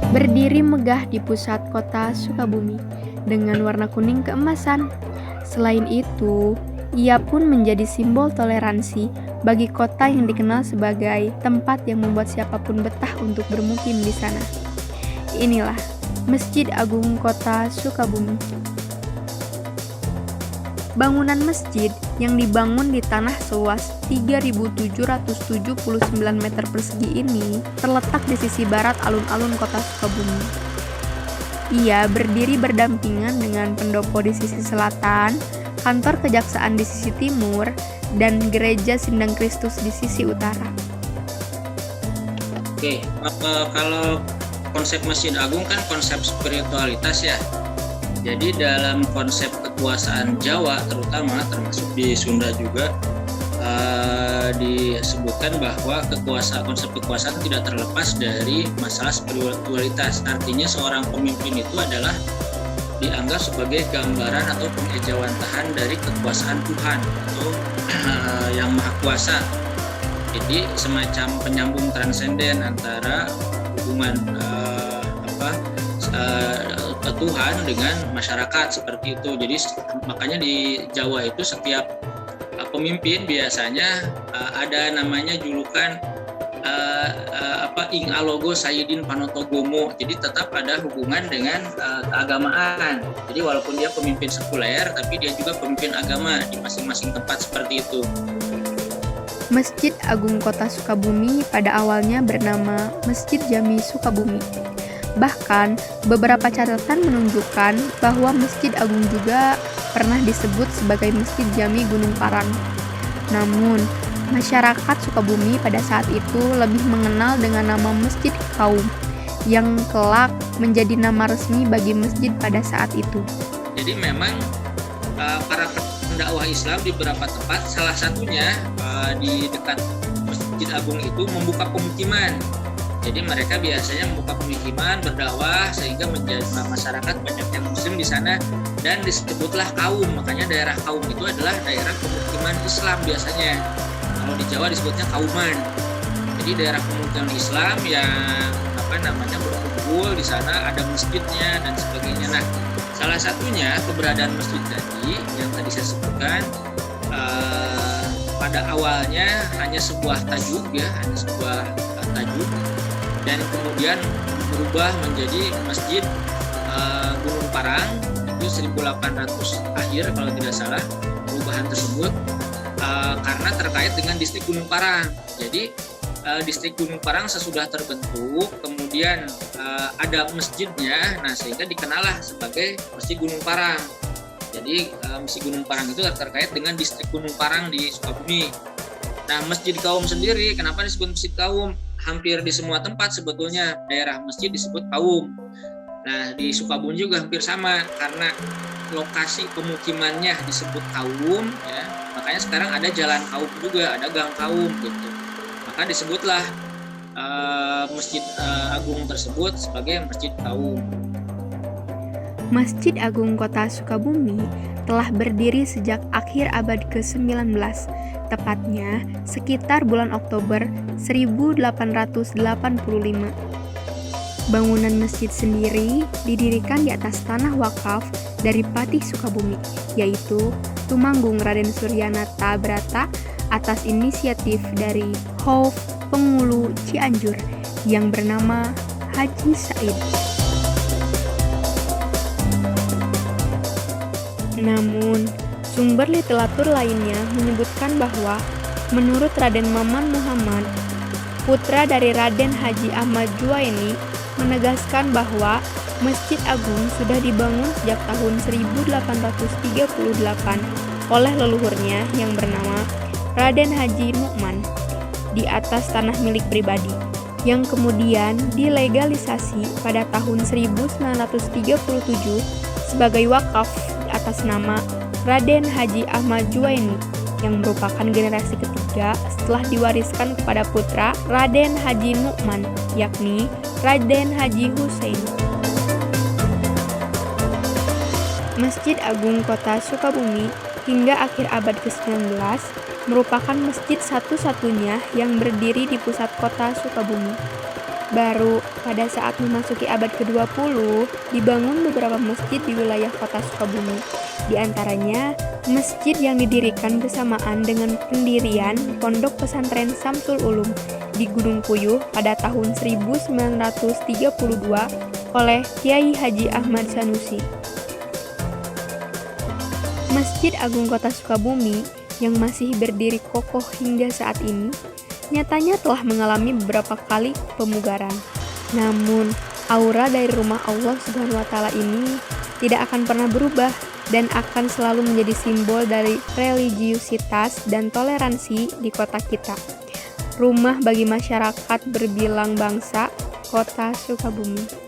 Berdiri megah di pusat kota Sukabumi dengan warna kuning keemasan. Selain itu, ia pun menjadi simbol toleransi bagi kota yang dikenal sebagai tempat yang membuat siapapun betah untuk bermukim di sana. Inilah Masjid Agung Kota Sukabumi. Bangunan masjid yang dibangun di tanah seluas 3.779 meter persegi ini terletak di sisi barat alun-alun kota Sukabumi. Ia berdiri berdampingan dengan pendopo di sisi selatan, kantor kejaksaan di sisi timur, dan gereja Sindang Kristus di sisi utara. Oke, kalau konsep Masjid Agung kan konsep spiritualitas ya. Jadi dalam konsep kekuasaan Jawa terutama, termasuk di Sunda juga, disebutkan bahwa konsep kekuasaan tidak terlepas dari masalah spiritualitas. Artinya seorang pemimpin itu adalah dianggap sebagai gambaran atau pengejawantahan dari kekuasaan Tuhan atau yang Maha Kuasa. Jadi semacam penyambung transenden antara hubungan Tuhan dengan masyarakat seperti itu. Jadi makanya di Jawa itu setiap pemimpin biasanya ada namanya julukan ing alogo Sayyidin Panotogomo. Jadi tetap ada hubungan dengan keagamaan. Jadi walaupun dia pemimpin sekuler, tapi dia juga pemimpin agama di masing-masing tempat seperti itu. Masjid Agung Kota Sukabumi pada awalnya bernama Masjid Jami Sukabumi. Bahkan, beberapa catatan menunjukkan bahwa Masjid Agung juga pernah disebut sebagai Masjid Jami Gunung Parang. Namun, masyarakat Sukabumi pada saat itu lebih mengenal dengan nama Masjid Kaum, yang kelak menjadi nama resmi bagi masjid pada saat itu. Jadi memang para pendakwah Islam di beberapa tempat, salah satunya di dekat Masjid Agung itu membuka pemukiman. Jadi mereka biasanya membuka pemukiman, berdakwah sehingga menjadi masyarakat banyak yang muslim di sana dan disebutlah kaum. Makanya daerah kaum itu adalah daerah pemukiman Islam biasanya. Kalau di Jawa disebutnya kauman. Jadi daerah pemukiman Islam yang berkumpul di sana, ada masjidnya dan sebagainya. Nah, salah satunya keberadaan masjid tadi yang tadi saya sebutkan pada awalnya hanya sebuah tajuk tajuk, dan kemudian berubah menjadi Masjid Gunung Parang itu 1800 akhir kalau tidak salah perubahan tersebut karena terkait dengan distrik Gunung Parang. Jadi distrik Gunung Parang sesudah terbentuk kemudian ada masjidnya, nah sehingga dikenallah sebagai Masjid Gunung Parang. Jadi Masjid Gunung Parang itu terkait dengan distrik Gunung Parang di Sukabumi. Nah, Masjid Kaum sendiri, kenapa disebut Masjid Kaum? Hampir di semua tempat sebetulnya daerah masjid disebut kaum. Nah, di Sukabumi juga hampir sama karena lokasi pemukimannya disebut kaum, ya. Makanya sekarang ada jalan kaum juga, ada gang kaum gitu. Maka disebutlah Masjid Agung tersebut sebagai Masjid Kaum. Masjid Agung Kota Sukabumi telah berdiri sejak akhir abad ke-19, tepatnya sekitar bulan Oktober 1885. Bangunan masjid sendiri didirikan di atas tanah wakaf dari Patih Sukabumi, yaitu Tumanggung Raden Suryanata Brata atas inisiatif dari Khauf Pengulu Cianjur yang bernama Haji Said. Namun, sumber literatur lainnya menyebutkan bahwa menurut Raden Maman Muhammad, putra dari Raden Haji Ahmad Juwaini, menegaskan bahwa Masjid Agung sudah dibangun sejak tahun 1838 oleh leluhurnya yang bernama Raden Haji Nu'man di atas tanah milik pribadi, yang kemudian dilegalisasi pada tahun 1937 sebagai wakaf atas nama Raden Haji Ahmad Juwaini yang merupakan generasi ketiga setelah diwariskan kepada putra Raden Haji Nu'man, yakni Raden Haji Hussein. Masjid Agung Kota Sukabumi hingga akhir abad ke-19 merupakan masjid satu-satunya yang berdiri di pusat kota Sukabumi. Baru pada saat memasuki abad ke-20 dibangun beberapa masjid di wilayah kota Sukabumi. Di antaranya, masjid yang didirikan bersamaan dengan pendirian Pondok Pesantren Samsul Ulum di Gunung Puyuh pada tahun 1932 oleh Kiai Haji Ahmad Sanusi. Masjid Agung Kota Sukabumi yang masih berdiri kokoh hingga saat ini nyatanya telah mengalami beberapa kali pemugaran. Namun, aura dari rumah Allah Subhanahu wa taala ini tidak akan pernah berubah dan akan selalu menjadi simbol dari religiusitas dan toleransi di kota kita. Rumah bagi masyarakat berbilang bangsa, Kota Sukabumi.